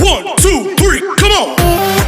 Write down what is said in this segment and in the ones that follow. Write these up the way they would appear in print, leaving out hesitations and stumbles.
One, two, three, come on!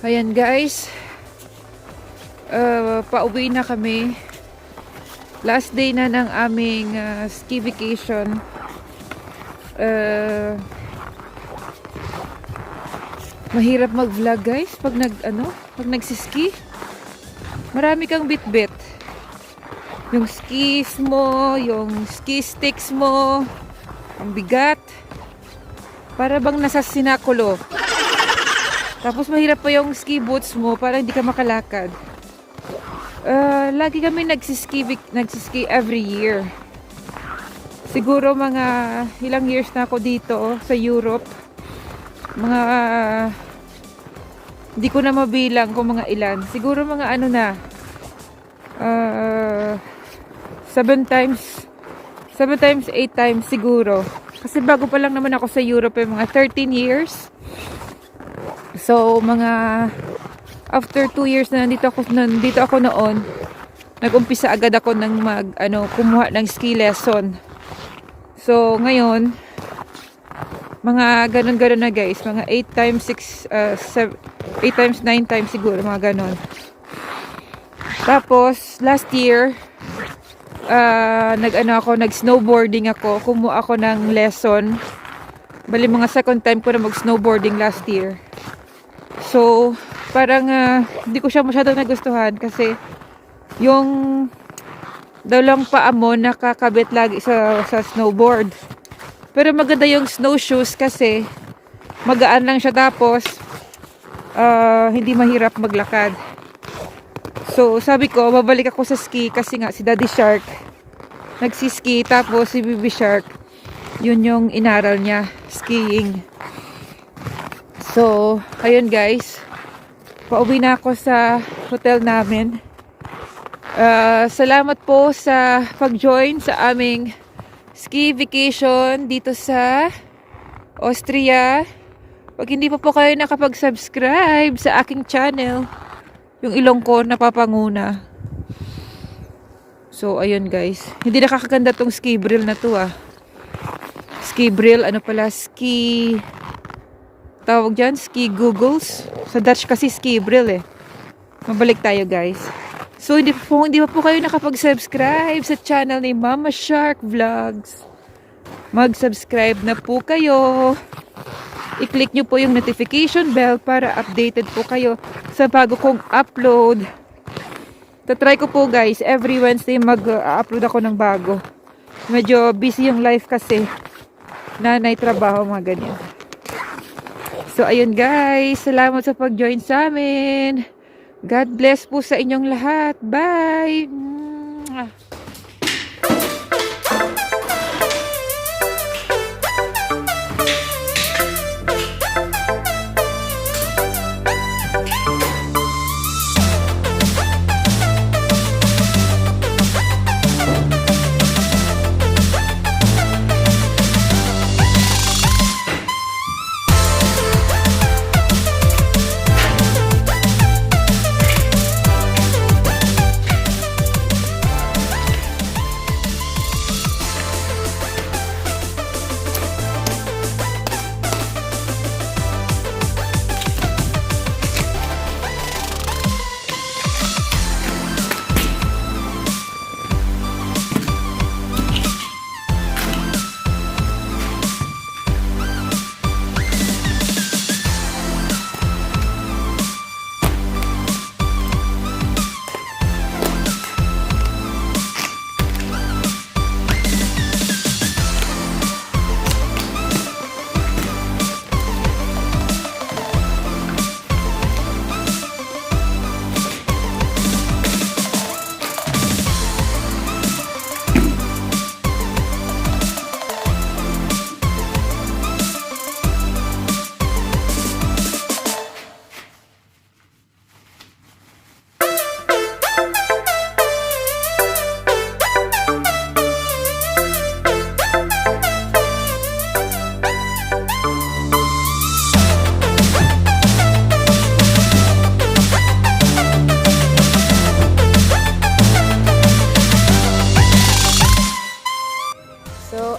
Ayan guys, pauwi na kami. Last day na ng aming ski vacation. Mahirap mag-vlog guys pag pag nagsiski. Marami kang bit-bit. Yung skis mo, yung ski sticks mo, ang bigat. Para bang nasa sinakulo. Tapos mahirap pa yung ski boots mo para hindi ka makalakad. Lagi kami nagsiski every year. Siguro mga ilang years na ako dito sa Europe. Mga hindi ko na mabilang kung mga ilan. Siguro mga 7 times 8 times siguro. Kasi bago pa lang naman ako sa Europe, mga 13 years. So mga after 2 years na nandito ako noon, nag-umpisa agad ako ng kumuha ng ski lesson. So ngayon mga ganon na guys, mga 8 times 8 times 9 times siguro, mga ganon. Tapos last year nag-snowboarding ako, kumuha ako ng lesson. Bali mga second time ko na mag-snowboarding last year. So parang hindi ko siya masyadong nagustuhan kasi yung dalawang paa mo nakakabit lagi sa snowboard. Pero maganda yung snowshoes kasi magaan lang siya, tapos hindi mahirap maglakad. So sabi ko babalik ako sa ski kasi nga si Daddy Shark nagsiski, tapos si Baby Shark yun yung inaral niya, skiing. So ayun guys, pauwi na ako sa hotel namin. Salamat po sa pag-join sa aming ski vacation dito sa Austria. Pag hindi pa po kayo nakapag-subscribe sa aking channel, yung ilong ko napapanguna. So ayun guys, hindi nakakaganda tong ski brill na to Ski brill, ski tawag dyan, ski goggles. Sa Dutch kasi ski brill Mabalik tayo guys. So hindi pa po kayo nakapag-subscribe sa channel ni Mama Shark Vlogs, mag-subscribe na po kayo. I-click nyo po yung notification bell para updated po kayo sa bago kong upload. Tatry ko po guys, every Wednesday mag-upload ako ng bago. Medyo busy yung life kasi, nanay, trabaho, mga ganyan. So ayun guys, salamat sa pag-join sa amin. God bless po sa inyong lahat. Bye!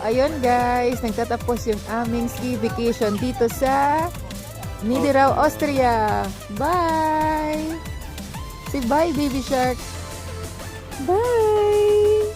ayun guys, nagtatapos yung aming ski vacation dito sa Niederau, Austria. Bye! Say bye, baby shark. Bye!